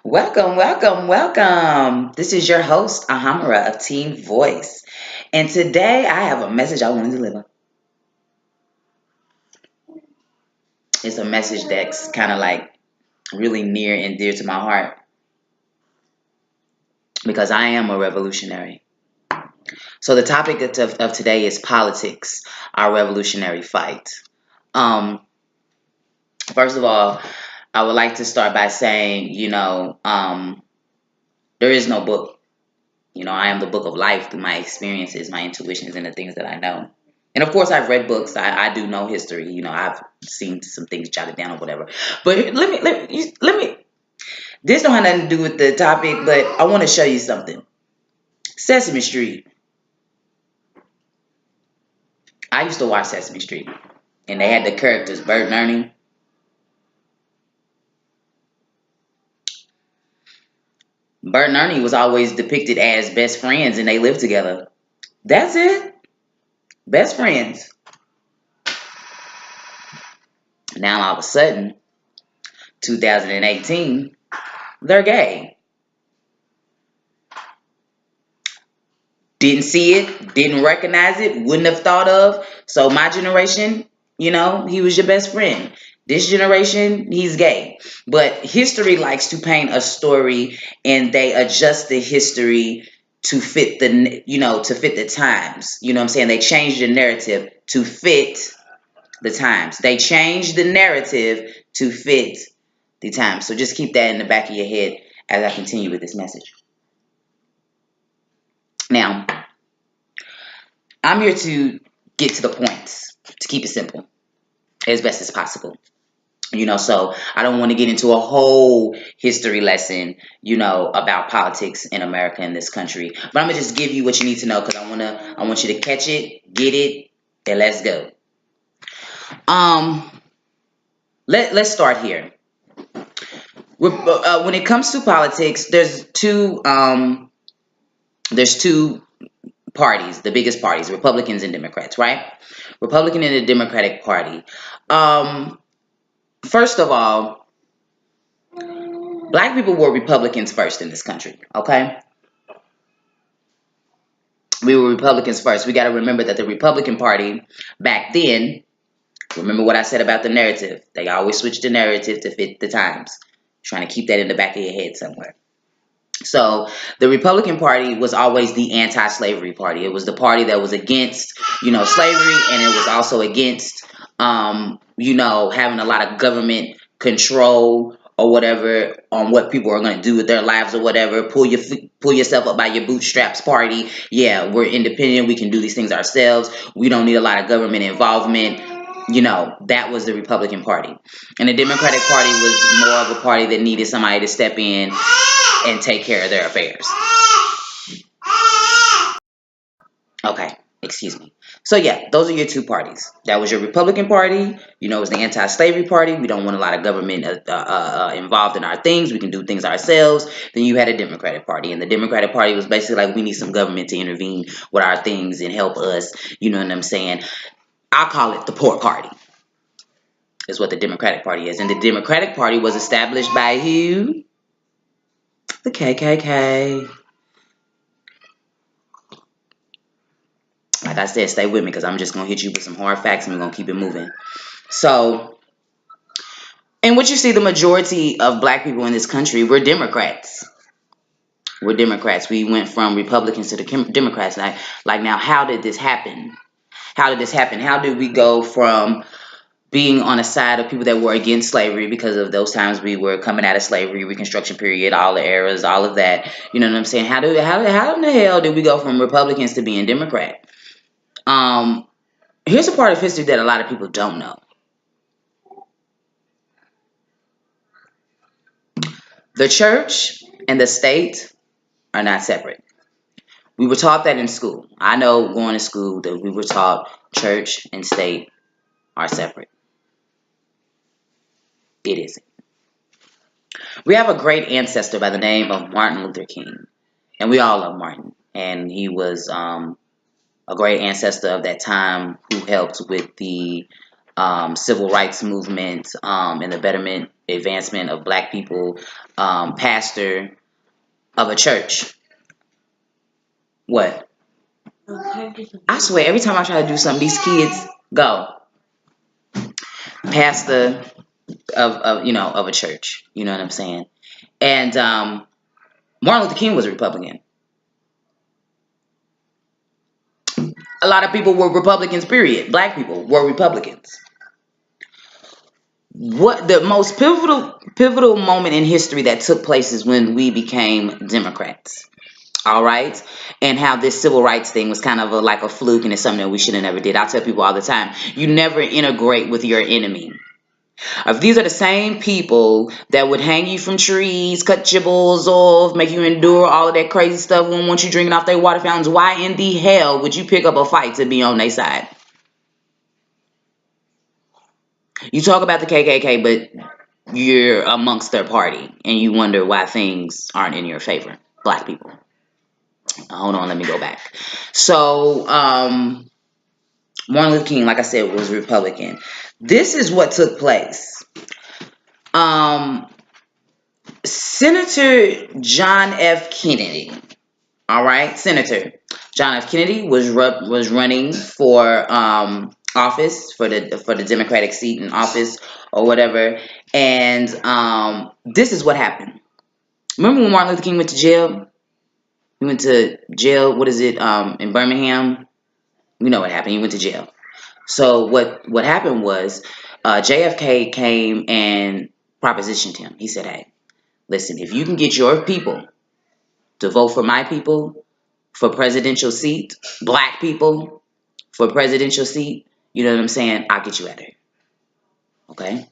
Welcome, welcome, welcome. This is your host, Ahamara of Team Voice. And today I have a message I want to deliver. It's a message that's kind of like really near and dear to my heart because I am a revolutionary. So the topic of today is politics, our revolutionary fight. Um, First of all, I would like to start by saying, there is no book. I am the book of life through my experiences, my intuitions, and the things that I know. And of course, I've read books. I do know history. I've seen some things jotted down or whatever. But let me. This don't have nothing to do with the topic, but I want to show you something. Sesame Street. I used to watch Sesame Street, and they had the characters Bert and Ernie. Bert and Ernie was always depicted as best friends, and they lived together. That's it. Best friends. Now all of a sudden, 2018, they're gay. Didn't see it, didn't recognize it, wouldn't have thought of. So my generation, he was your best friend. This generation, he's gay. But history likes to paint a story and they adjust the history to fit the times. You know what I'm saying? They change the narrative to fit the times. They change the narrative to fit the times. So just keep that in the back of your head as I continue with this message. Now, I'm here to get to the points, to keep it simple as best as possible. So I don't want to get into a whole history lesson, about politics in America in this country. But I'm gonna just give you what you need to know because I want you to catch it, get it, and let's go. Um, let's start here. When it comes to politics, there's two parties, the biggest parties, Republicans and Democrats, right? Republican and the Democratic Party. First of all, black people were Republicans first in this country, okay? We were Republicans first. We got to remember that the Republican Party back then, remember what I said about the narrative. They always switch the narrative to fit the times. Trying to keep that in the back of your head somewhere. So the Republican Party was always the anti-slavery party. It was the party that was against, slavery, and it was also against, having a lot of government control or whatever on what people are going to do with their lives or whatever. Pull yourself up by your bootstraps party. Yeah, we're independent. We can do these things ourselves. We don't need a lot of government involvement. That was the Republican Party. And the Democratic Party was more of a party that needed somebody to step in and take care of their affairs. Okay, excuse me. So yeah, those are your two parties. That was your Republican Party. It was the anti-slavery party. We don't want a lot of government involved in our things. We can do things ourselves. Then you had a Democratic Party, and the Democratic Party was basically like, we need some government to intervene with our things and help us. You know what I'm saying? I'll call it the poor party. Is what the Democratic Party is. And the Democratic Party was established by who? The KKK. Like I said, stay with me because I'm just going to hit you with some hard facts and we're going to keep it moving. So, and what you see, the majority of black people in this country, we're Democrats. We're Democrats. We went from Republicans to the Democrats. Like now, how did this happen? How did this happen? How did we go from being on the side of people that were against slavery because of those times we were coming out of slavery, Reconstruction period, all the eras, all of that. You know what I'm saying? How in the hell did we go from Republicans to being Democrat? Here's a part of history that a lot of people don't know. The church and the state are not separate. We were taught that in school. I know going to school that we were taught church and state are separate. It isn't. We have a great ancestor by the name of Martin Luther King. And we all love Martin. And he was a great ancestor of that time who helped with the civil rights movement and the betterment advancement of black people, pastor of a church. What? I swear, every time I try to do something, these kids go. Pastor of a church. You know what I'm saying? And Martin Luther King was a Republican. A lot of people were Republicans, period. Black people were Republicans. What the most pivotal moment in history that took place is when we became Democrats. All right. And how this civil rights thing was kind of like a fluke, and it's something that we should have never did. I tell people all the time, you never integrate with your enemy. If these are the same people that would hang you from trees, cut your balls off, make you endure all of that crazy stuff when once you drinking off their water fountains, why in the hell would you pick up a fight to be on their side? You talk about the KKK, but you're amongst their party, and you wonder why things aren't in your favor. Black people. Hold on, let me go back. So, Martin Luther King, like I said, was Republican. This is what took place. Senator John F. Kennedy. All right, Senator John F. Kennedy was running for office for the Democratic seat in office or whatever, and this is what happened. Remember when Martin Luther King went to jail? He went to jail. What is it? In Birmingham. You know what happened. He went to jail. So what happened was JFK came and propositioned him. He said, "Hey, listen, if you can get your people to vote for my people for presidential seat, black people for presidential seat, you know what I'm saying? I'll get you out of here. Okay?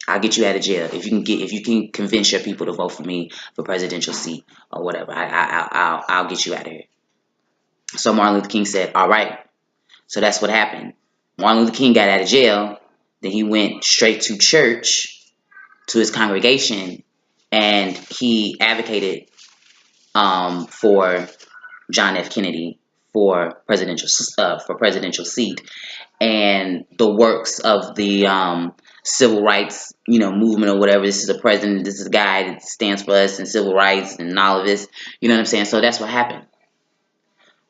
I'll get you out of jail if you can convince your people to vote for me for presidential seat or whatever. I'll get you out of here." So Martin Luther King said, "All right." So that's what happened. Martin Luther King got out of jail. Then he went straight to church, to his congregation, and he advocated for John F. Kennedy for presidential seat, and the works of the civil rights movement or whatever. This is a president. This is a guy that stands for us and civil rights and all of this. You know what I'm saying? So that's what happened.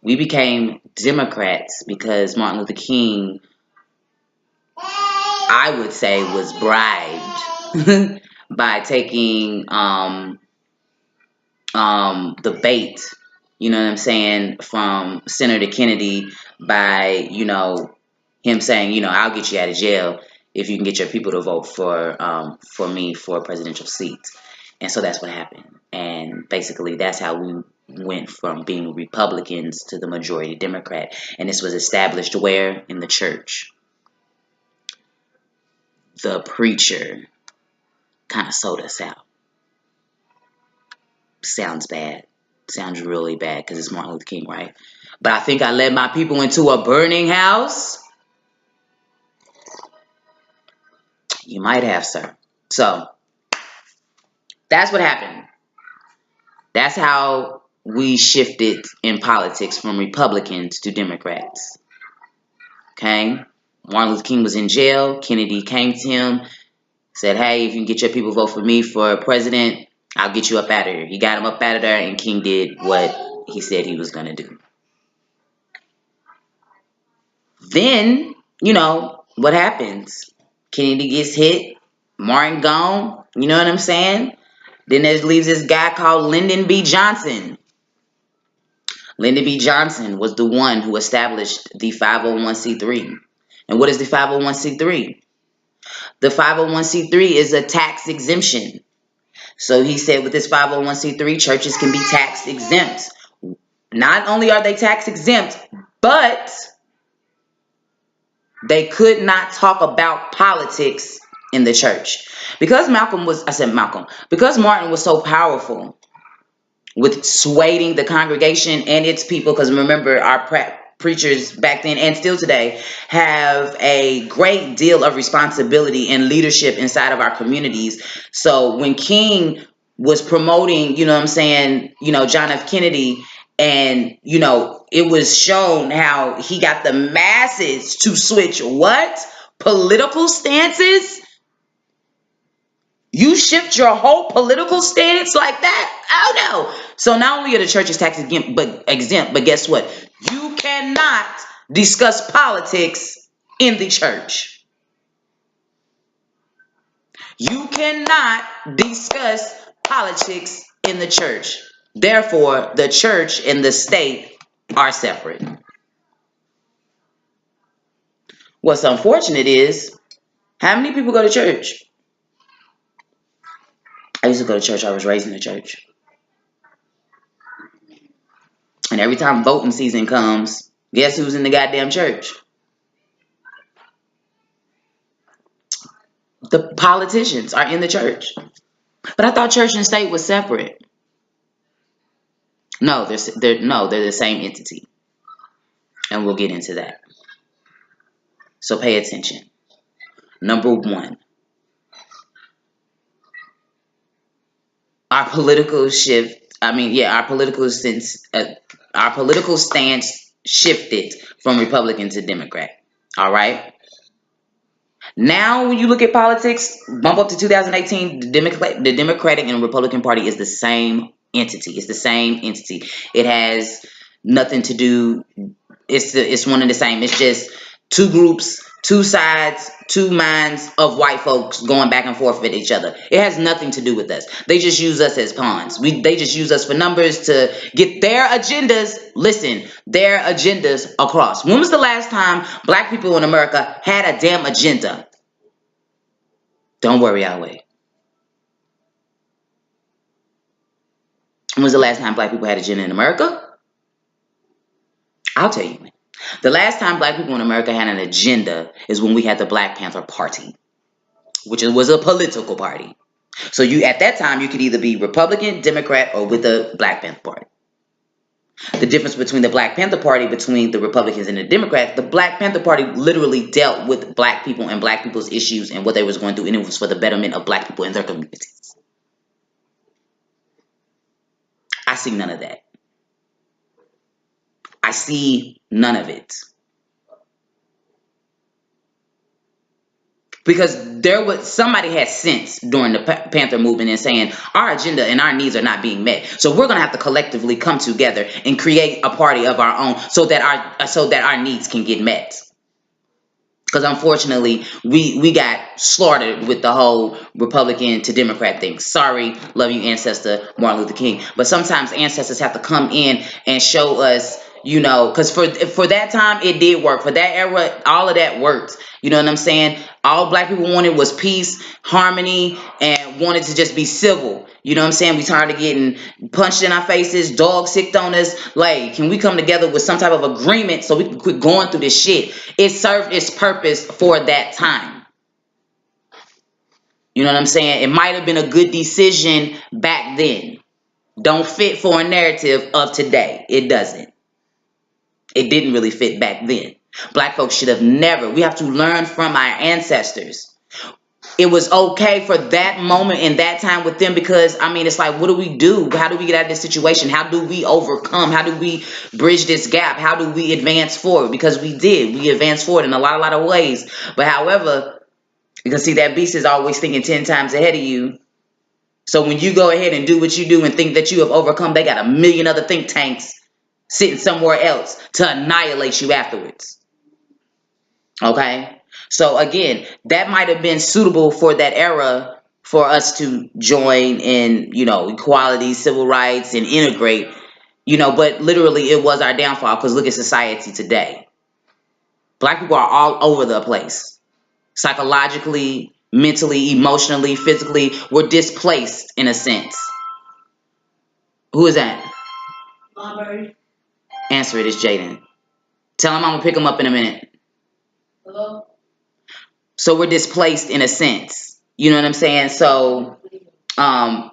We became Democrats because Martin Luther King, I would say, was bribed by taking the bait, you know what I'm saying, from Senator Kennedy by, him saying, I'll get you out of jail if you can get your people to vote for me for a presidential seat. And so that's what happened. And basically that's how we went from being Republicans to the majority Democrat. And this was established where? In the church. The preacher kind of sold us out. Sounds bad. Sounds really bad because it's Martin Luther King, right? But I think I led my people into a burning house. You might have, sir. So that's what happened. That's how we shifted in politics from Republicans to Democrats. Okay? Martin Luther King was in jail. Kennedy came to him, said, "Hey, if you can get your people to vote for me for president, I'll get you up out of here." He got him up out of there, and King did what he said he was going to do. Then, what happens? Kennedy gets hit. Martin gone. You know what I'm saying? Then there leaves this guy called Lyndon B. Johnson. Lyndon B. Johnson was the one who established the 501c3. And what is the 501c3? The 501c3 is a tax exemption. So he said with this 501c3, churches can be tax exempt. Not only are they tax exempt, but they could not talk about politics in the church. Because Martin was so powerful with swaying the congregation and its people, because remember, our preachers back then and still today have a great deal of responsibility and leadership inside of our communities. So when King was promoting, John F. Kennedy, and, it was shown how he got the masses to switch what? Political stances? You shift your whole political stance like that? Oh no. So not only are the churches tax exempt, but guess what? You cannot discuss politics in the church. You cannot discuss politics in the church. Therefore, the church and the state are separate. What's unfortunate is, how many people go to church? I used to go to church. I was raised in the church. And every time voting season comes, guess who's in the goddamn church? The politicians are in the church. But I thought church and state was separate. No, they're the same entity. And we'll get into that. So pay attention. Number one, our political stance shifted from Republican to Democrat. All right. Now, when you look at politics, bump up to 2018, the Democratic and Republican Party is the same entity. It's the same entity. It has nothing to do. It's one and the same. It's just two groups, two sides, two minds of white folks going back and forth with each other. It has nothing to do with us. They just use us as pawns. They just use us for numbers to get their agendas. Listen, their agendas across. When was the last time black people in America had a damn agenda? Don't worry, I'll wait. When was the last time black people had an agenda in America? I'll tell you when. The last time black people in America had an agenda is when we had the Black Panther Party, which was a political party. So at that time, you could either be Republican, Democrat, or with the Black Panther Party. The difference between the Black Panther Party, between the Republicans and the Democrats, the Black Panther Party literally dealt with black people and black people's issues and what they was going through, and it was for the betterment of black people in their communities. I see none of that. I see none of it. Because somebody had sense during the Panther movement and saying our agenda and our needs are not being met. So we're going to have to collectively come together and create a party of our own so that our needs can get met. Because unfortunately, we got slaughtered with the whole Republican to Democrat thing. Sorry, love you, ancestor Martin Luther King. But sometimes ancestors have to come in and show us, because for that time, it did work. For that era, all of that worked. You know what I'm saying? All black people wanted was peace, harmony, and wanted to just be civil. You know what I'm saying? We tired of getting punched in our faces, dog sicked on us. Like, can we come together with some type of agreement so we can quit going through this shit? It served its purpose for that time. You know what I'm saying? It might have been a good decision back then. Don't fit for a narrative of today. It doesn't. It didn't really fit back then. Black folks should have never. We have to learn from our ancestors. It was okay for that moment and that time with them because, it's like, what do we do? How do we get out of this situation? How do we overcome? How do we bridge this gap? How do we advance forward? Because we did. We advanced forward in a lot of ways. But however, you can see that beast is always thinking 10 times ahead of you. So when you go ahead and do what you do and think that you have overcome, they got a million other think tanks sitting somewhere else to annihilate you afterwards. Okay? So again, that might have been suitable for that era for us to join in, equality, civil rights, and integrate, but literally it was our downfall because look at society today. Black people are all over the place. Psychologically, mentally, emotionally, physically, we're displaced in a sense. Who is that? Robert. Answer it, it's Jaden. Tell him I'm going to pick him up in a minute. Hello? So we're displaced in a sense. You know what I'm saying? So I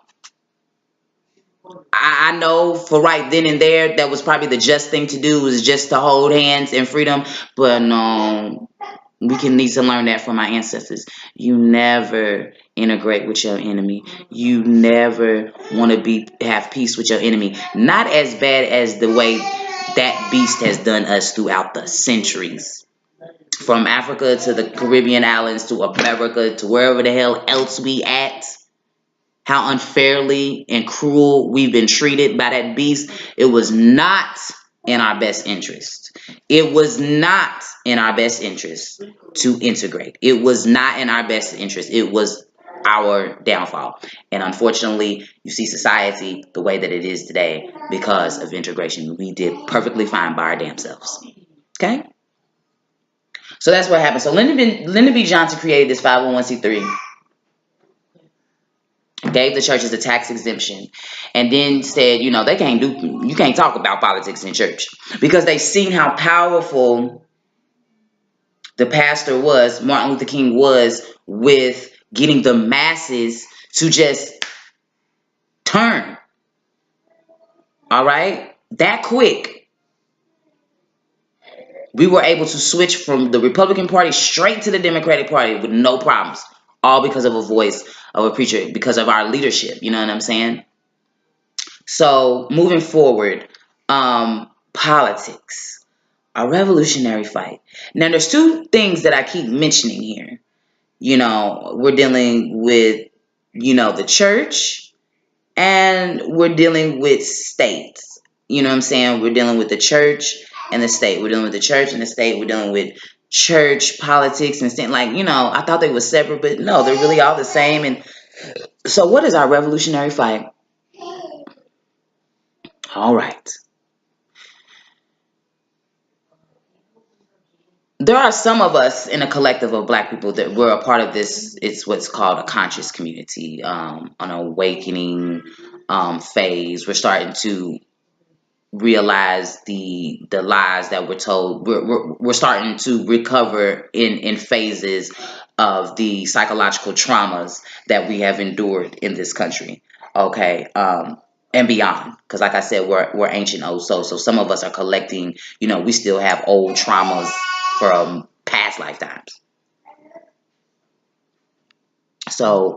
know for right then and there, that was probably the just thing to do, was just to hold hands in freedom. But no, we can need to learn that from our ancestors. You never integrate with your enemy. You never want to have peace with your enemy. Not as bad as the way that beast has done us throughout the centuries. From Africa to the Caribbean islands to America to wherever the hell else we at. how unfairly and cruel we've been treated by that beast, it was not in our best interest. It was not in our best interest to integrate. It was not in our best interest. It was our downfall. And unfortunately, you see society the way that it is today because of integration. We did perfectly fine by our damn selves. Okay? So that's what happened. So Lyndon B. Johnson created this 501c3, gave the churches a tax exemption, and then said, you can't talk about politics in church, because they seen how powerful the pastor was, Martin Luther King was, with getting the masses to just turn. All right? That quick. We were able to switch from the Republican Party straight to the Democratic Party with no problems. All because of a voice of a preacher, because of our leadership. You know what I'm saying? So moving forward, politics, a revolutionary fight. Now there's two things that I keep mentioning here. We're dealing with, the church, and we're dealing with states. You know what I'm saying? We're dealing with the church and the state. We're dealing with the church and the state. We're dealing with church politics and state. I thought they were separate, but no, they're really all the same. And so what is our revolutionary fight? All right. There are some of us in a collective of Black people that we're a part of this. It's what's called a conscious community, an awakening phase. We're starting to realize the lies that we're told. We're starting to recover in phases of the psychological traumas that we have endured in this country. Okay. And beyond, because like I said, we're ancient old souls. So some of us are collecting. We still have old traumas from past lifetimes. So,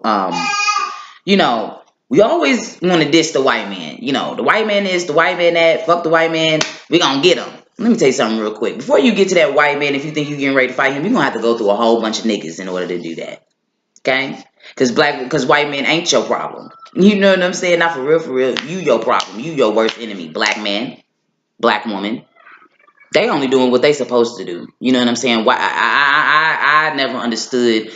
we always want to diss the white man. The white man is, the white man that, fuck the white man. We gonna get him. Let me tell you something real quick. Before you get to that white man, if you think you're getting ready to fight him, you're gonna have to go through a whole bunch of niggas in order to do that. Okay? Because white men ain't your problem. You know what I'm saying? Not for real, for real. You your problem. You your worst enemy. Black man, black woman. They only doing what they supposed to do. You know what I'm saying? Why I never understood.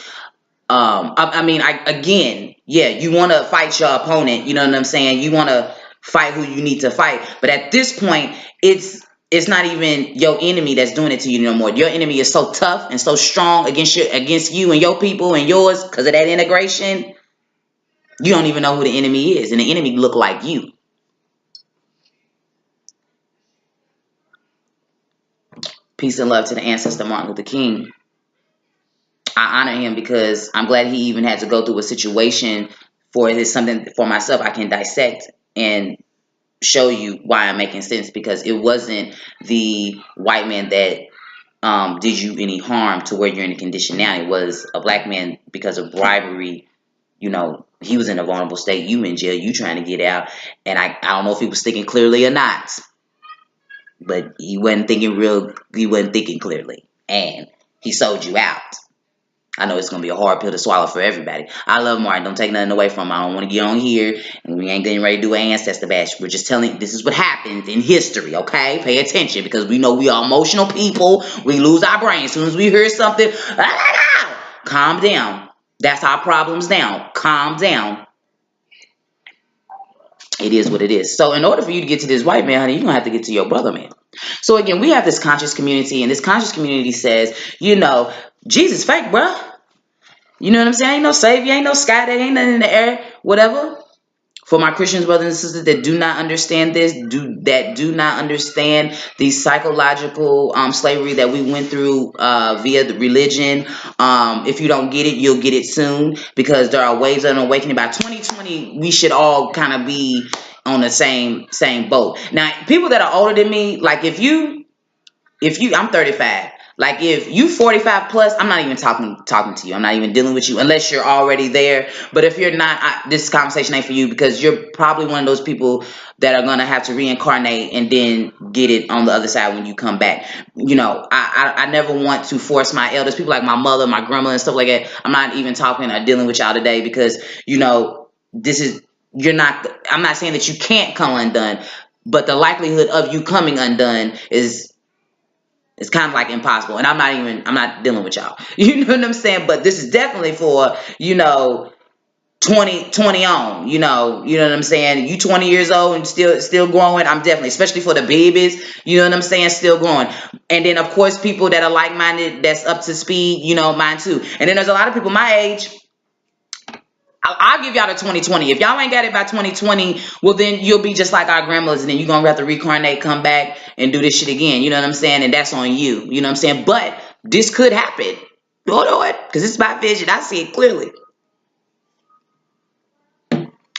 Again, yeah, you want to fight your opponent. You know what I'm saying? You want to fight who you need to fight. But at this point, it's not even your enemy that's doing it to you no more. Your enemy is so tough and so strong against you and your people and yours because of that integration. You don't even know who the enemy is, and the enemy look like you. Peace and love to the ancestor Martin Luther King. I honor him because I'm glad he even had to go through a situation for it is something for myself I can dissect and show you why I'm making sense, because it wasn't the white man that did you any harm to where you're in a condition now. It was a black man because of bribery. He was in a vulnerable state. You in jail. You trying to get out. And I don't know if he was thinking clearly or not, but he wasn't thinking clearly. And he sold you out. I know it's going to be a hard pill to swallow for everybody. I love Martin. Don't take nothing away from him. I don't want to get on here and we ain't getting ready to do an ancestor bash. We're just telling this is what happened in history, okay? Pay attention, because we know we are emotional people. We lose our brain as soon as we hear something. Calm down. That's our problems now. Calm down. It is what it is. So in order for you to get to this white man, honey, you're going to have to get to your brother man. So again, we have this conscious community, and this conscious community says, Jesus fake, bruh. You know what I'm saying? Ain't no savior, ain't no sky, there ain't nothing in the air, whatever. For my Christians brothers and sisters that do not understand this, that do not understand the psychological slavery that we went through via the religion. If you don't get it, you'll get it soon, because there are waves of an awakening. By 2020, we should all kind of be on the same boat. Now, people that are older than me, like if you, I'm 35. Like if you 45 plus, I'm not even talking to you. I'm not even dealing with you unless you're already there. But if you're not, this conversation ain't for you, because you're probably one of those people that are going to have to reincarnate and then get it on the other side when you come back. I never want to force my elders, people like my mother, my grandma and stuff like that. I'm not even talking or dealing with y'all today because, I'm not saying that you can't come undone, but the likelihood of you coming undone is kind of like impossible. And I'm not dealing with y'all. You know what I'm saying? But this is definitely for, 20 on, you know what I'm saying? You 20 years old and still growing. I'm definitely, especially for the babies, you know what I'm saying? Still growing. And then of course, people that are like-minded, that's up to speed, mine too. And then there's a lot of people my age. I'll give y'all the 2020. If y'all ain't got it by 2020, well, then you'll be just like our grandmothers, and then you're going to have to reincarnate, come back, and do this shit again. You know what I'm saying? And that's on you. You know what I'm saying? But this could happen. Hold on, because it's my vision. I see it clearly.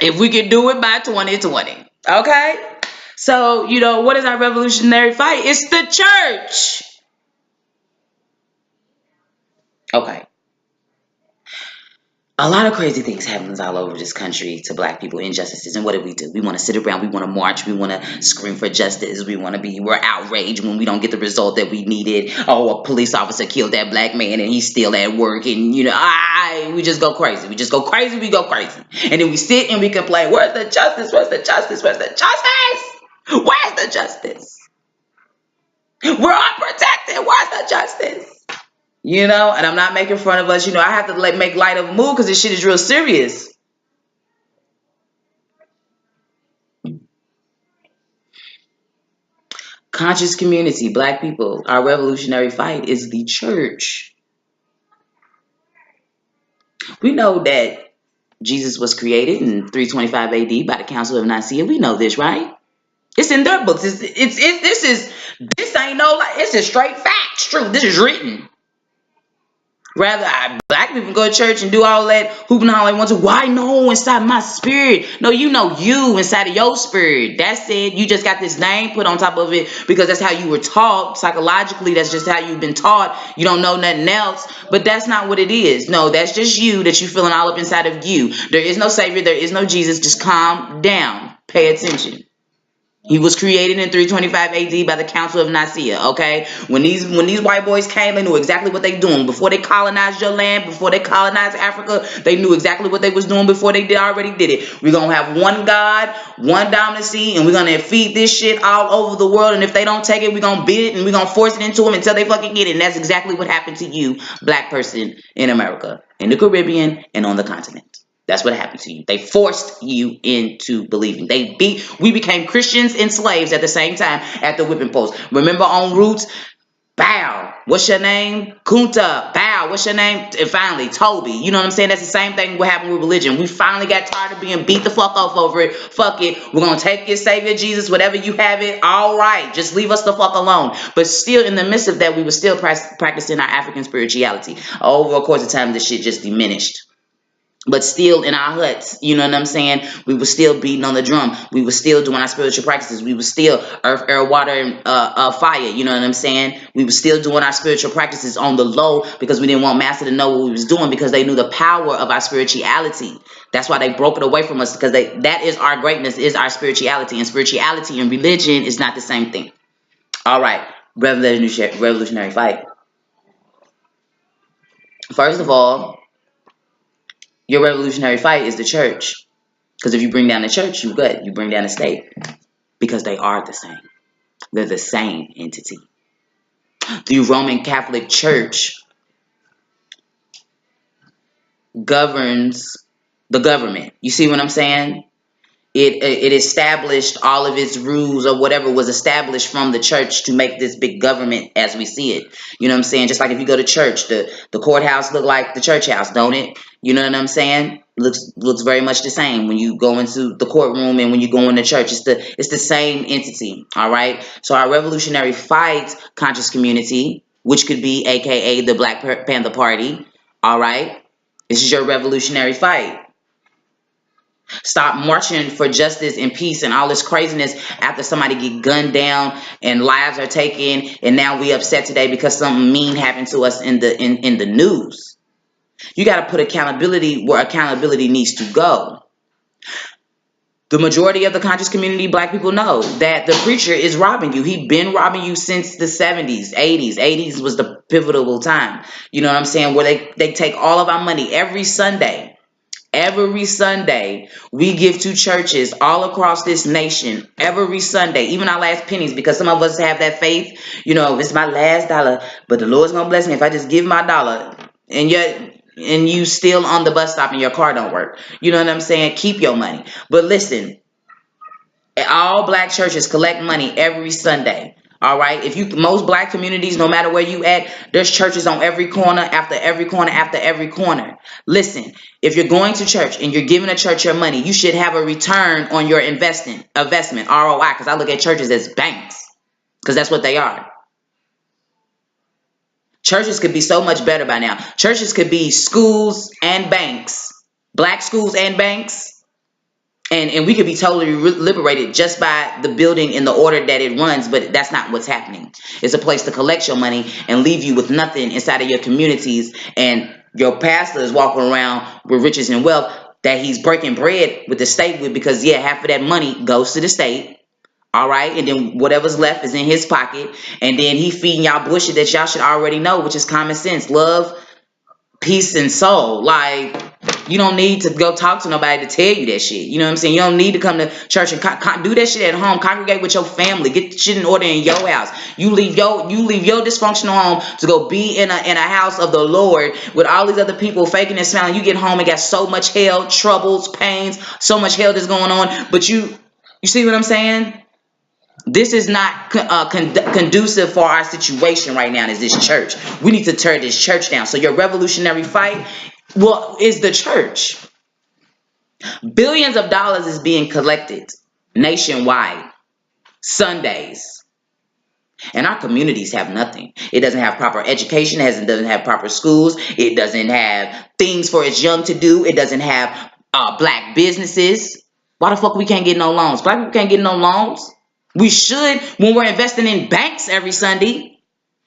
If we can do it by 2020. Okay? So, what is our revolutionary fight? It's the church. Okay. A lot of crazy things happens all over this country to black people, injustices. And what do? We want to sit around. We want to march. We want to scream for justice. We're outraged when we don't get the result that we needed. Oh, a police officer killed that black man and he's still at work. And, we just go crazy. We just go crazy. We go crazy. And then we sit and we complain. Where's the justice? Where's the justice? Where's the justice? Where's the justice? We're unprotected. Where's the justice? And I'm not making fun of us. I have to make light of a move because this shit is real serious. Conscious community, black people, our revolutionary fight is the church. We know that Jesus was created in 325 AD by the Council of Nicaea. We know this, right? It's in their books. This ain't no lie. It's a straight fact. It's true. This is written. Rather, black people go to church and do all that hooping and hollering. Why no inside my spirit? No, you inside of your spirit. That's it. You just got this name put on top of it because that's how you were taught psychologically. That's just how you've been taught. You don't know nothing else. But that's not what it is. No, that's just you that you feeling all up inside of you. There is no Savior. There is no Jesus. Just calm down. Pay attention. He was created in 325 AD by the Council of Nicaea, okay? When these white boys came, they knew exactly what they doing. Before they colonized your land, before they colonized Africa, they knew exactly what they was doing before they already did it. We're going to have one God, one dominancy, and we're going to feed this shit all over the world. And if they don't take it, we're going to beat it and we're going to force it into them until they fucking get it. And that's exactly what happened to you, black person in America, in the Caribbean, and on the continent. That's what happened to you. They forced you into believing. We became Christians and slaves at the same time at the whipping post. Remember on Roots? Bow. What's your name? Kunta. Bow. What's your name? And finally, Toby. You know what I'm saying? That's the same thing what happened with religion. We finally got tired of being beat the fuck off over it. Fuck it. We're going to take your Savior Jesus, whatever you have it. All right. Just leave us the fuck alone. But still in the midst of that, we were still practicing our African spirituality. Over a course of time, this shit just diminished. But still in our huts, you know what I'm saying? We were still beating on the drum. We were still doing our spiritual practices. We were still earth, air, water, and fire. You know what I'm saying? We were still doing our spiritual practices on the low because we didn't want Master to know what we was doing because they knew the power of our spirituality. That's why they broke it away from us because that is our greatness, is our spirituality. And spirituality and religion is not the same thing. All right. Revolutionary fight. First of all, your revolutionary fight is the church. Because if you bring down the church, you good. You bring down the state. Because they are the same. They're the same entity. The Roman Catholic Church governs the government. You see what I'm saying? It established all of its rules or whatever was established from the church to make this big government as we see it. You know what I'm saying? Just like if you go to church, the courthouse look like the church house, don't it? You know what I'm saying? Looks very much the same when you go into the courtroom and when you go into church. It's the same entity. All right. So our revolutionary fight conscious community, which could be AKA the Black Panther Party. All right. This is your revolutionary fight. Stop marching for justice and peace and all this craziness after somebody get gunned down and lives are taken, and now we upset today because something mean happened to us in the news. You got to put accountability where accountability needs to go. The majority of the conscious community, black people, know that the preacher is robbing you. He's been robbing you since the 70s, 80s. 80s was the pivotal time. You know what I'm saying? Where they take all of our money every Sunday. Every Sunday, we give to churches all across this nation. Every Sunday, even our last pennies, because some of us have that faith. It's my last dollar, but the Lord's gonna bless me if I just give my dollar. And you still on the bus stop and your car don't work. You know what I'm saying? Keep your money. But listen, all black churches collect money every Sunday. All right. Most black communities, no matter where you at, there's churches on every corner, after every corner, after every corner. Listen, if you're going to church and you're giving a church your money, you should have a return on your investment, ROI, because I look at churches as banks, because that's what they are. Churches could be so much better by now. Churches could be schools and banks, black schools and banks. And we could be totally liberated just by the building in the order that it runs, but that's not what's happening. It's a place to collect your money and leave you with nothing inside of your communities, and your pastor is walking around with riches and wealth that he's breaking bread with the state with, because half of that money goes to the state. All right, and then whatever's left is in his pocket, and then he feeding y'all bullshit that y'all should already know, which is common sense, love, peace, and soul. Like, you don't need to go talk to nobody to tell you that shit. You know what I'm saying? You don't need to come to church and do that shit at home. Congregate with your family. Get the shit in order in your house. You leave your dysfunctional home to go be in a house of the Lord with all these other people faking and smiling. You get home and got so much hell, troubles, pains, so much hell that's going on. But you see what I'm saying? This is not conducive for our situation right now. Is this church? We need to tear this church down. So your revolutionary fight, is the church. Billions of dollars is being collected nationwide Sundays, and our communities have nothing. It doesn't have proper education. It doesn't have proper schools. It doesn't have things for its young to do. It doesn't have black businesses. Why the fuck we can't get no loans? Black people can't get no loans. We should, when we're investing in banks every Sunday.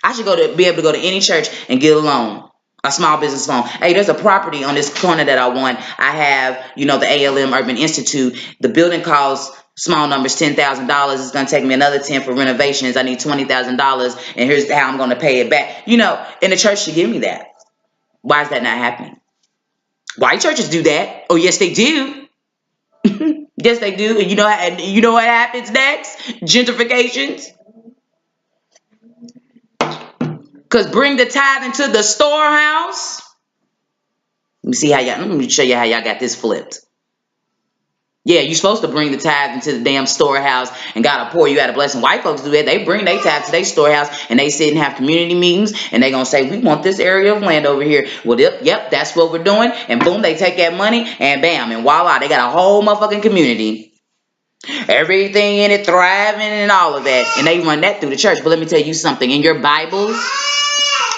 I should be able to go to any church and get a loan, a small business loan. Hey, there's a property on this corner that I want. I have, the ALM Urban Institute. The building costs, small numbers, $10,000. It's going to take me another 10 for renovations. I need $20,000, and here's how I'm going to pay it back. And the church should give me that. Why is that not happening? White churches do that. Oh, yes, they do. Yes, they do. And you know what happens next? Gentrifications. Because bring the tithe into the storehouse. Let me show you how y'all got this flipped. Yeah, you're supposed to bring the tithe into the damn storehouse, and God will pour you out a blessing. White folks do that. They bring their tithe to their storehouse, and they sit and have community meetings, and they're going to say, we want this area of land over here. Well, yep, that's what we're doing. And boom, they take that money, and bam, and voila, they got a whole motherfucking community. Everything in it thriving and all of that. And they run that through the church. But let me tell you something. In your Bibles,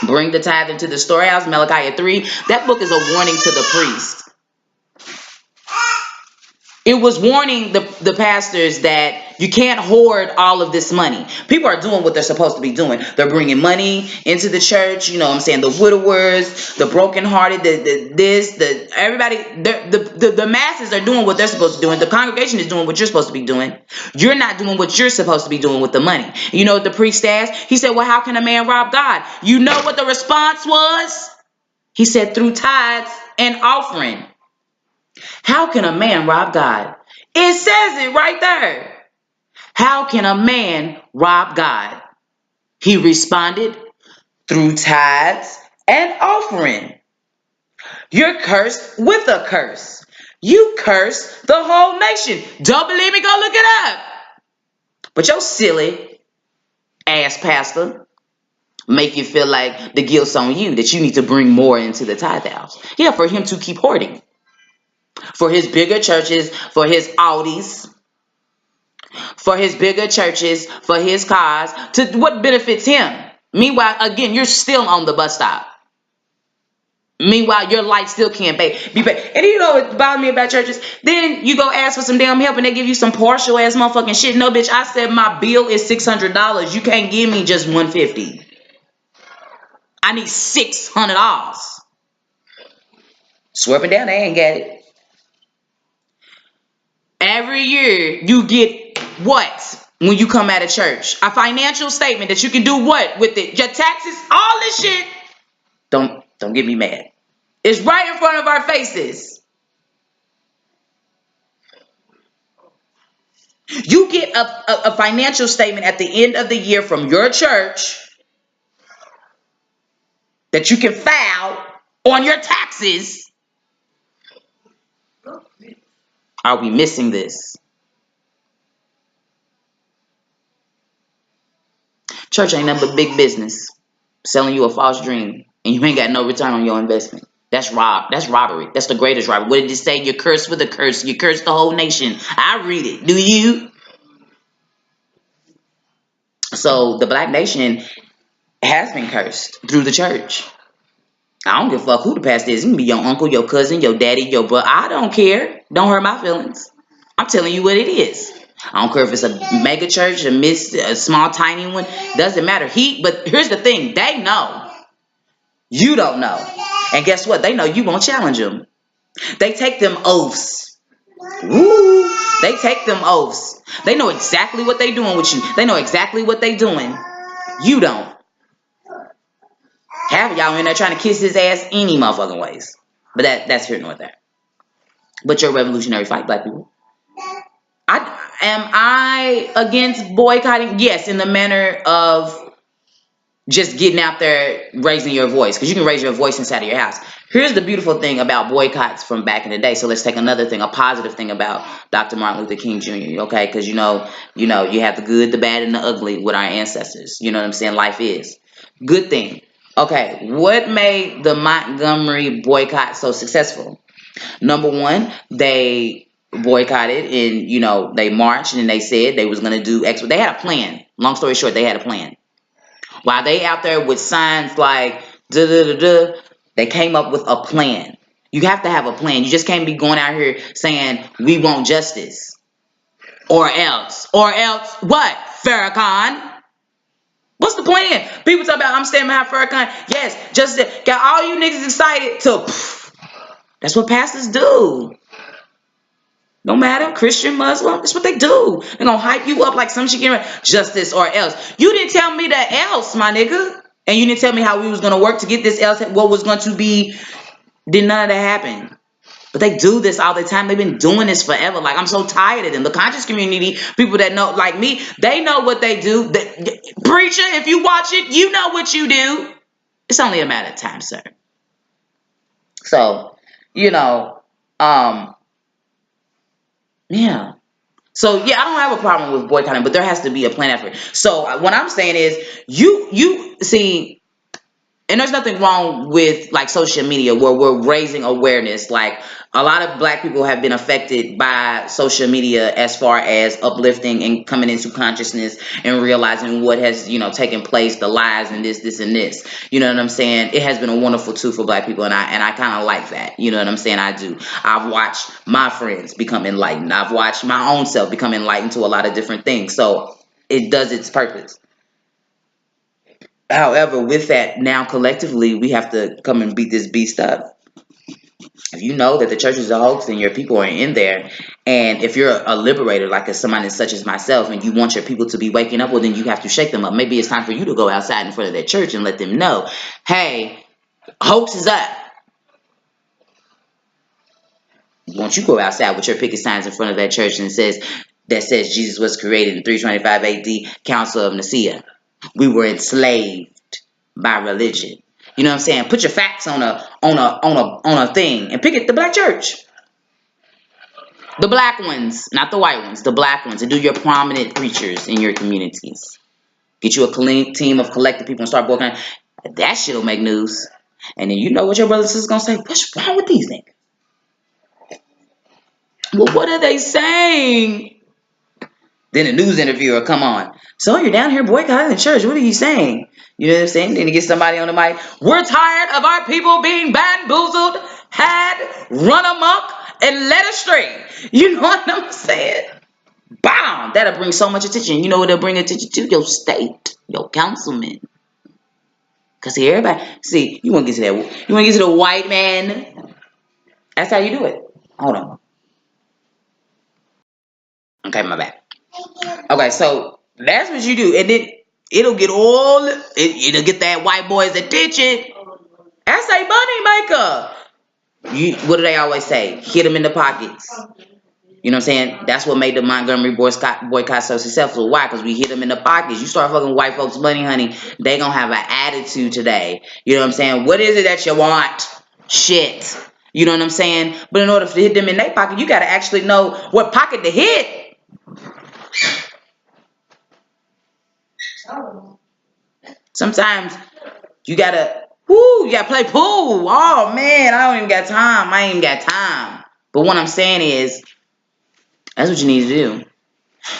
bring the tithe into the storehouse, Malachi 3. That book is a warning to the priest. It was warning the pastors that you can't hoard all of this money. People are doing what they're supposed to be doing. They're bringing money into the church. You know what I'm saying? The widowers, the brokenhearted, everybody, the masses are doing what they're supposed to do. And the congregation is doing what you're supposed to be doing. You're not doing what you're supposed to be doing with the money. You know what the priest asked? He said, well, how can a man rob God? You know what the response was? He said, through tithes and offering. How can a man rob God? It says it right there. How can a man rob God? He responded, through tithes and offering. You're cursed with a curse. You curse the whole nation. Don't believe me? Go look it up. But your silly ass pastor make you feel like the guilt's on you, that you need to bring more into the tithe house. Yeah, for him to keep hoarding. For his bigger churches, for his Audis, for his bigger churches, for his cars, to what benefits him. Meanwhile, again, you're still on the bus stop. Meanwhile, your light still can't be paid. And you know what bothers me about churches? Then you go ask for some damn help and they give you some partial ass motherfucking shit. No, bitch, I said my bill is $600. You can't give me just $150. I need $600. Swear down, they ain't got it. Every year you get what when you come out of church? A financial statement that you can do what with it? Your taxes, all this shit. Don't get me mad. It's right in front of our faces. You get a financial statement at the end of the year from your church that you can file on your taxes. Are we missing this? Church ain't nothing but big business selling you a false dream, and you ain't got no return on your investment. That's robbery. That's the greatest robbery. What did it say? You're cursed with a curse. You curse the whole nation. I read it. Do you? So the black nation has been cursed through the church. I don't give a fuck who the pastor is. It can be your uncle, your cousin, your daddy, your brother. I don't care. Don't hurt my feelings. I'm telling you what it is. I don't care if it's a mega church, a small, tiny one. Doesn't matter. But here's the thing. They know. You don't know. And guess what? They know you won't challenge them. They take them oaths. Woo! They take them oaths. They know exactly what they doing with you. They know exactly what they doing. You don't. Half of y'all in there trying to kiss his ass any motherfucking ways. But that's here nor there. But your revolutionary fight, black people. Am I against boycotting? Yes, in the manner of just getting out there, raising your voice. Because you can raise your voice inside of your house. Here's the beautiful thing about boycotts from back in the day. So let's take another thing, a positive thing about Dr. Martin Luther King Jr., okay? Because you have the good, the bad, and the ugly with our ancestors. You know what I'm saying? Life is. Good thing. Okay, what made the Montgomery boycott so successful? Number one, they boycotted and, they marched and they said they was going to do X. They had a plan. Long story short, they had a plan. While they out there with signs like da-da-da-da, they came up with a plan. You have to have a plan. You just can't be going out here saying, we want justice. Or else what, Farrakhan? What's the plan? People talk about, I'm standing behind Farrakhan. Yes, justice. Got all you niggas excited to... That's what pastors do. No matter, Christian, Muslim, that's what they do. They're going to hype you up like some shit, justice or else. You didn't tell me the else, my nigga. And you didn't tell me how we was going to work to get this else, what was going to be. Did none of that happen. But they do this all the time. They've been doing this forever. Like, I'm so tired of them. The conscious community, people that know, like me, they know what they do. Preacher, if you watch it, you know what you do. It's only a matter of time, sir. So, yeah. So, yeah, I don't have a problem with boycotting, but there has to be a plan effort. So, what I'm saying is, you see, and there's nothing wrong with, like, social media where we're raising awareness. Like, a lot of black people have been affected by social media as far as uplifting and coming into consciousness and realizing what has, taken place, the lies and this and this. You know what I'm saying? It has been a wonderful tool for black people, and I kind of like that. You know what I'm saying? I do. I've watched my friends become enlightened. I've watched my own self become enlightened to a lot of different things. So it does its purpose. However, with that, now collectively, we have to come and beat this beast up. If you know that the church is a hoax and your people are in there, and if you're a liberator, like somebody such as myself, and you want your people to be waking up, well, then you have to shake them up. Maybe it's time for you to go outside in front of that church and let them know, hey, hoax is up. Won't you go outside with your picket signs in front of that church and says Jesus was created in 325 AD, Council of Nicaea. We were enslaved by religion. You know what I'm saying? Put your facts on a thing and pick it the black church. The black ones, not the white ones, the black ones, and do your prominent preachers in your communities. Get you a team of collective people and start working. That shit'll make news. And then you know what your brothers and sisters gonna say? What's wrong with these niggas? Well, what are they saying? Then a news interviewer will come on. So you're down here boycotting the church. What are you saying? You know what I'm saying? Then to get somebody on the mic. We're tired of our people being bamboozled, had, run amok, and led astray. You know what I'm saying? Bam! That'll bring so much attention. You know what it'll bring attention to? Your state, your councilman. Because see, everybody, you want to get to that. You want to get to the white man. That's how you do it. Hold on. Okay, my bad. Okay, so that's what you do, and then it'll get it'll get that white boy's attention. That's a money maker. What do they always say? Hit them in the pockets. You know what I'm saying? That's what made the Montgomery boycott so successful. Why? Because we hit them in the pockets. You start fucking white folks' money, honey, they gonna have an attitude today. You know what I'm saying? What is it that you want? Shit. You know what I'm saying? But in order to hit them in their pocket, you gotta actually know what pocket to hit. Sometimes you gotta play pool. Oh man, I don't even got time. I ain't even got time. But what I'm saying is, that's what you need to do.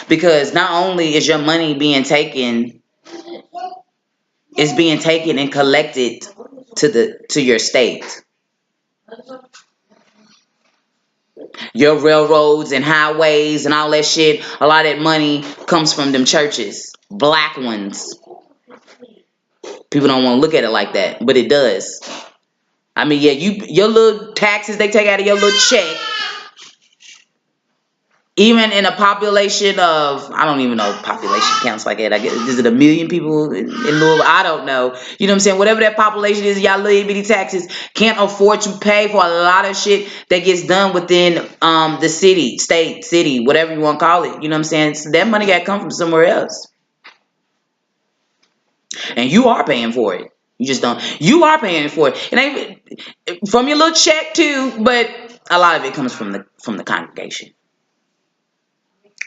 Because not only is your money being taken, it's being taken and collected to your state. Your railroads and highways and all that shit, a lot of that money comes from them churches. Black ones. People don't want to look at it like that, but it does. I mean, yeah, your little taxes they take out of your little check. Even in a population of, I don't even know population counts like that. I guess, is it 1 million people in Louisville? I don't know. You know what I'm saying? Whatever that population is, y'all little bitty taxes can't afford to pay for a lot of shit that gets done within the city, state, city, whatever you want to call it. You know what I'm saying? So that money got to come from somewhere else. And you are paying for it. You just don't. You are paying for it. It ain't from your little check too, but a lot of it comes from the congregation.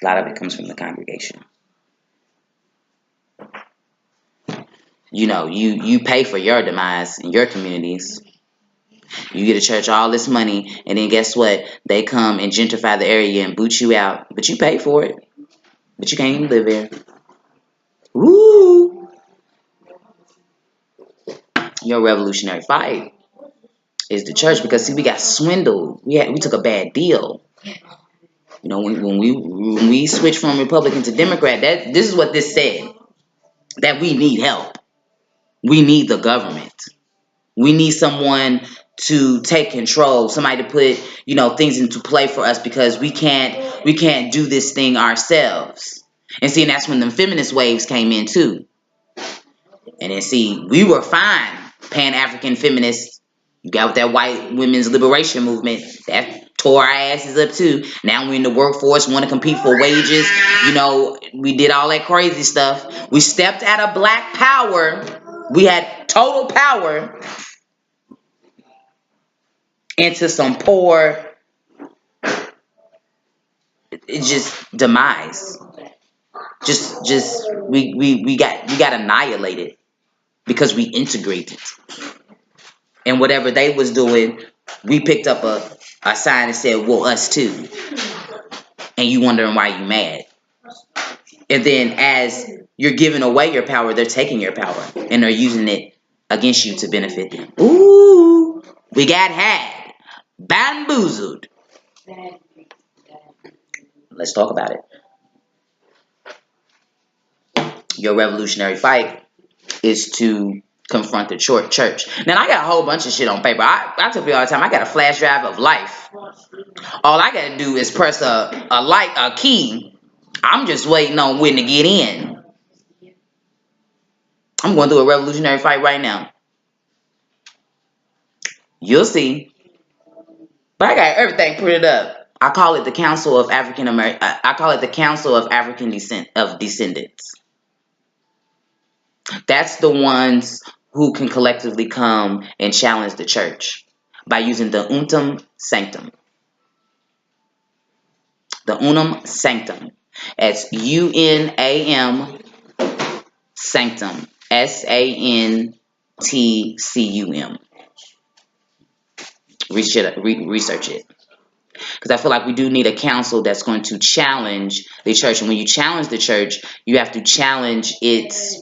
A lot of it comes from the congregation. You know, you pay for your demise in your communities. You get a church all this money, and then guess what? They come and gentrify the area and boot you out. But you pay for it. But you can't even live there. Woo! Your revolutionary fight is the church, because see, we got swindled. We took a bad deal. You know, when we switched from Republican to Democrat, this is what this said. That we need help. We need the government. We need someone to take control, somebody to put, things into play for us, because we can't do this thing ourselves. And see, and that's when the feminist waves came in too. And then see, we were fine, Pan-African feminists. You got with that white women's liberation movement, that tore our asses up too. Now we're in the workforce, want to compete for wages. We did all that crazy stuff. We stepped out of black power. We had total power into some poor, demise. We got annihilated because we integrated. And whatever they was doing, we picked up a sign that said, well, us too. And you wondering why you mad. And then as you're giving away your power, they're taking your power. And they're using it against you to benefit them. Ooh, we got had. Bamboozled. Let's talk about it. Your revolutionary fight is to confront the church. Now, I got a whole bunch of shit on paper. I tell people all the time, I got a flash drive of life. All I got to do is press a key. I'm just waiting on when to get in. I'm going through a revolutionary fight right now. You'll see. But I got everything printed up. I call it the Council of African American. I call it the Council of African Descendants. That's the ones who can collectively come and challenge the church by using the Unum Sanctum. The Unum Sanctum. It's UNAM Sanctum. SANTCUM. Research it. Because I feel like we do need a council that's going to challenge the church. And when you challenge the church, you have to challenge its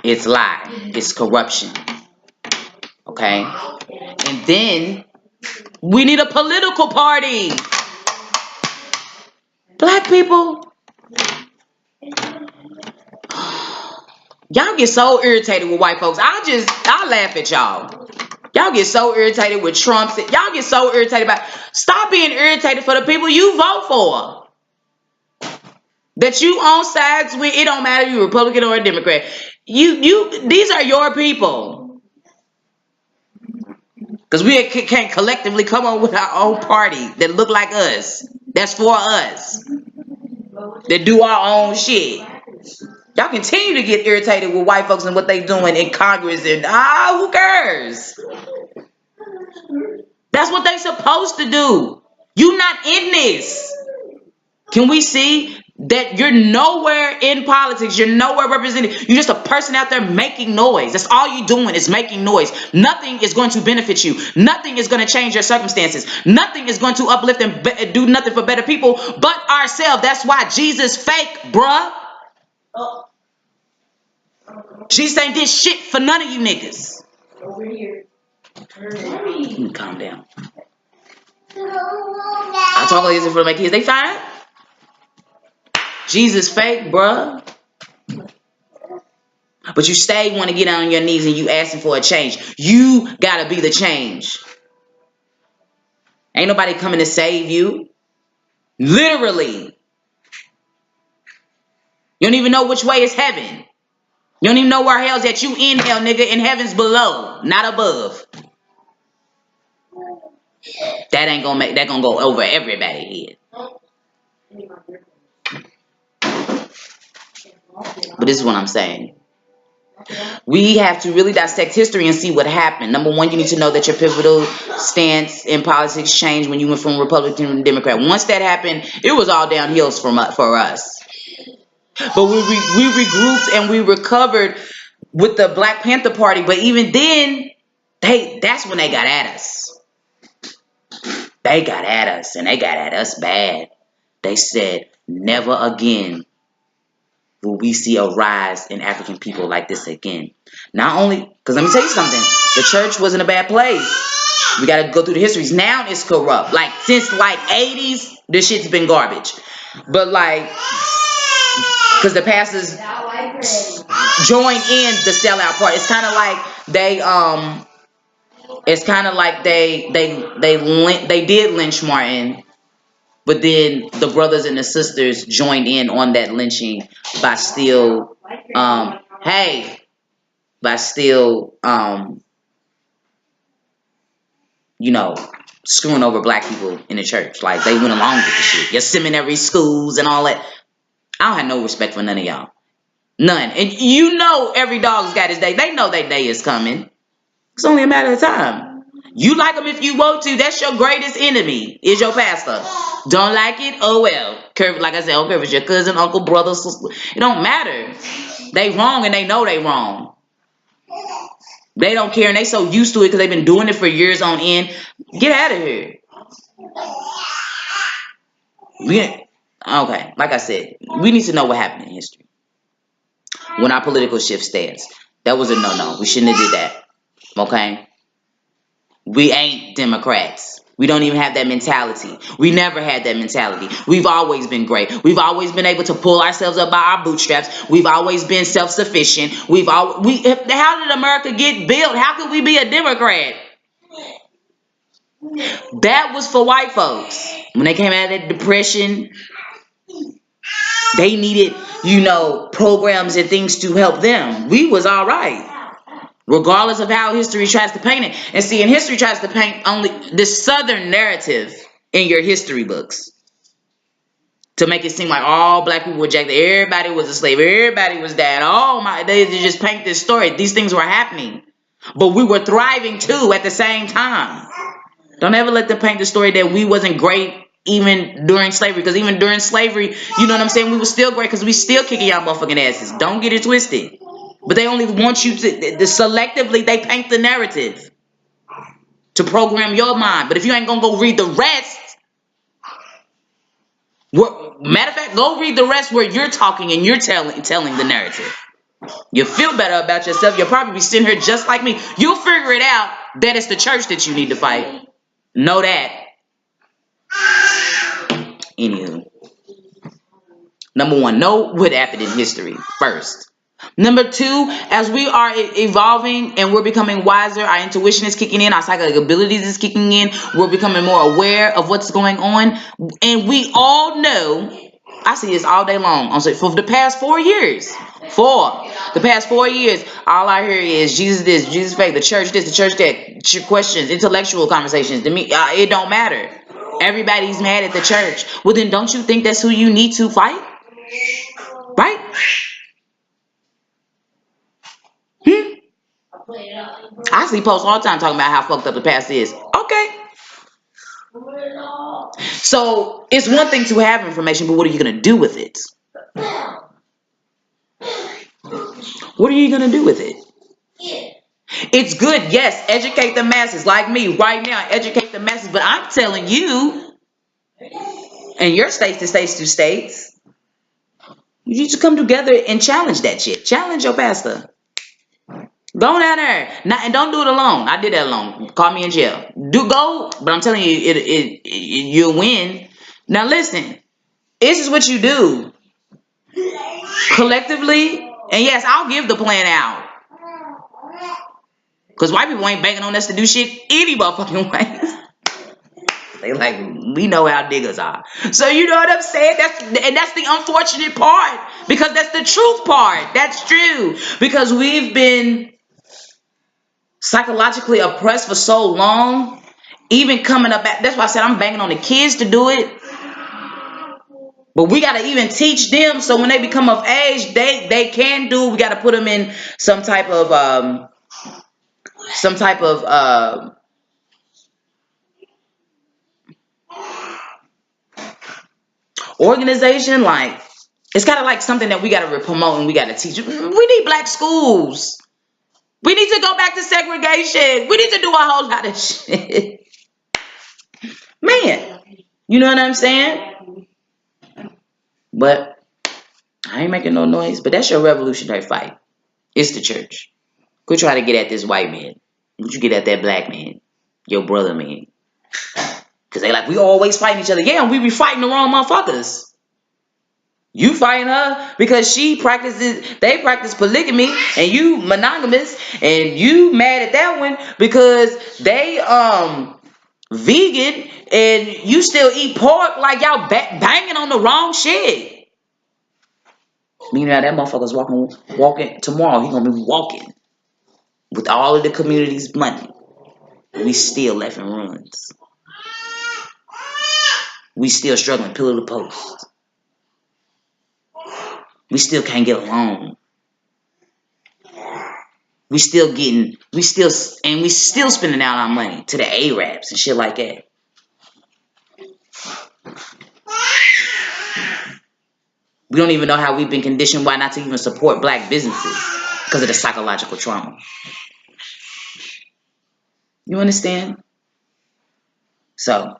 lie, its corruption. Okay? And then we need a political party. Black people, y'all get so irritated with white folks. I laugh at y'all. Y'all get so irritated with Trump. Y'all get so irritated about. Stop being irritated for the people you vote for. That you on sides with. It don't matter if you're Republican or a Democrat. These are your people. Because we can't collectively come up with our own party that look like us. That's for us. That do our own shit. Y'all continue to get irritated with white folks and what they doing in Congress and who cares? That's what they supposed to do. You not in this. Can we see that you're nowhere in politics? You're nowhere represented. You're just a person out there making noise. That's all you're doing is making noise. Nothing is going to benefit you. Nothing is going to change your circumstances. Nothing is going to uplift and do nothing for better people but ourselves. That's why Jesus fake, bruh. Jesus ain't did shit for none of you niggas. Over here. Calm down. I talk like this in front of my kids. They fine? Jesus fake, bruh. But you stay want to get on your knees and you asking for a change. You gotta be the change. Ain't nobody coming to save you. Literally. You don't even know which way is heaven. You don't even know where hell's at. You in hell, nigga, and heaven's below, not above. That ain't gonna that gonna go over everybody's head. But this is what I'm saying. We have to really dissect history and see what happened. Number one, you need to know that your pivotal stance in politics changed when you went from Republican to Democrat. Once that happened, it was all downhill for us. But we regrouped and we recovered with the Black Panther Party. But even then, that's when they got at us. They got at us, and they got at us bad. They said, never again will we see a rise in African people like this again. Not only, because let me tell you something, the church was in a bad place. We got to go through the histories. Now it's corrupt. Like, since like 80s, this shit's been garbage. But like, because the pastors join in the sellout part. It's kind of like they did lynch Martin, but then the brothers and the sisters joined in on that lynching by still screwing over black people in the church. Like, they went along with the shit. Your seminary schools and all that. I don't have no respect for none of y'all. None. And you know every dog's got his day. They know their day is coming. It's only a matter of time. You like them if you want to. That's your greatest enemy, is your pastor. Don't like it? Oh well. Like I said, I don't care if it's your cousin, uncle, brother, sister. It don't matter. They wrong and they know they wrong. They don't care and they so used to it because they've been doing it for years on end. Get out of here. Okay, like I said, we need to know what happened in history. When our political shift stands. That was a no-no. We shouldn't have did that. Okay? We ain't Democrats. We don't even have that mentality. We never had that mentality. We've always been great. We've always been able to pull ourselves up by our bootstraps. We've always been self-sufficient. How did America get built? How could we be a Democrat? That was for white folks. When they came out of that depression, they needed, programs and things to help them. We was all right. Regardless of how history tries to paint it. And see, and history tries to paint only the Southern narrative in your history books. To make it seem like all black people were jacked. Everybody was a slave. Everybody was dead. They just paint this story. These things were happening. But we were thriving too at the same time. Don't ever let them paint the story that we wasn't great even during slavery. Because even during slavery, you know what I'm saying? We were still great because we still kicking y'all motherfucking asses. Don't get it twisted. But they only want you to selectively, they paint the narrative to program your mind. But if you ain't going to go read the rest, matter of fact, go read the rest where you're talking and you're telling the narrative. You'll feel better about yourself. You'll probably be sitting here just like me. You'll figure it out that it's the church that you need to fight. Know that. Anywho. Number one, know what happened in history first. Number two, as we are evolving and we're becoming wiser, our intuition is kicking in, our psychic abilities is kicking in, we're becoming more aware of what's going on. And we all know I see this all day long. For the past 4 years. The past 4 years, all I hear is Jesus this, Jesus fake, the church this, the church that, questions, intellectual conversations. To me, it don't matter. Everybody's mad at the church. Well, then don't you think that's who you need to fight? Right? I see posts all the time talking about how fucked up the past is. Okay. So it's one thing to have information, but what are you going to do with it? What are you going to do with it? It's good, yes, educate the masses like me right now, educate the masses. But I'm telling you, and your states to states to states, you need to come together and challenge that shit. Challenge your pastor. Go down there, and don't do it alone. I did that alone. Call me in jail. Go, but I'm telling you, you'll win. Now listen, this is what you do collectively, and yes, I'll give the plan out. Because white people ain't banking on us to do shit any motherfucking ways. They like, we know how niggas are. So you know what I'm saying? That's the unfortunate part. Because that's the truth part. That's true. Because we've been psychologically oppressed for so long. Even coming up that's why I said I'm banking on the kids to do it. But we got to even teach them so when they become of age, they can do. We got to put them in some type of organization. Like, it's kind of like something that we got to promote and we got to teach. We need black schools. We need to go back to segregation. We need to do a whole lot of shit. Man, you know what I'm saying? But I ain't making no noise. But that's your revolutionary fight. It's the church. Quit trying to get at this white man. Would you get at that black man? Your brother man. Because they like, we always fighting each other. Yeah, and we be fighting the wrong motherfuckers. You fighting her because they practice polygamy, and you monogamous, and you mad at that one because they vegan, and you still eat pork. Like y'all banging on the wrong shit. Meanwhile, that motherfucker's walking tomorrow. He gonna be walking with all of the community's money. We still left in ruins. We still struggling pillar to post. We still can't get along. We still spending out our money to the Arabs and shit like that. We don't even know how we've been conditioned why not to even support black businesses because of the psychological trauma. You understand? So,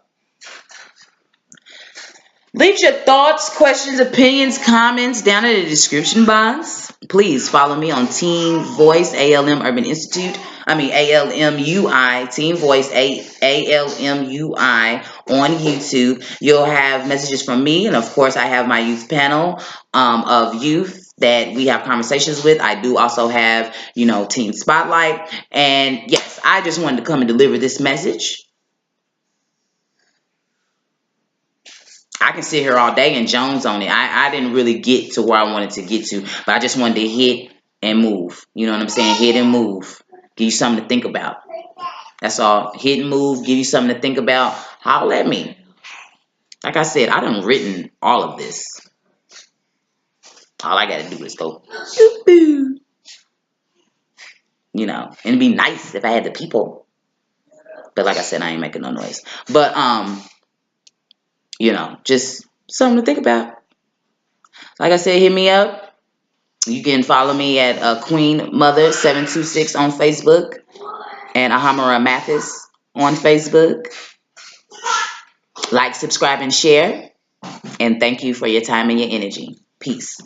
leave your thoughts, questions, opinions, comments down in the description box. Please follow me on Teen Voice, ALM Urban Institute. ALMUI, Teen Voice, ALMUI on YouTube. You'll have messages from me. And of course, I have my youth panel of youth that we have conversations with. I do also have, Teen Spotlight. And yes, I just wanted to come and deliver this message. I can sit here all day and Jones on it. I didn't really get to where I wanted to get to, but I just wanted to hit and move. You know what I'm saying? Hit and move. Give you something to think about. That's all. Hit and move. Give you something to think about. Holler at me. Like I said, I done written all of this. All I got to do is go. And it'd be nice if I had the people. But like I said, I ain't making no noise. But, just something to think about. Like I said, hit me up. You can follow me at Queen Mother 726 on Facebook and Ahamara Mathis on Facebook. Like, subscribe, and share. And thank you for your time and your energy. Peace.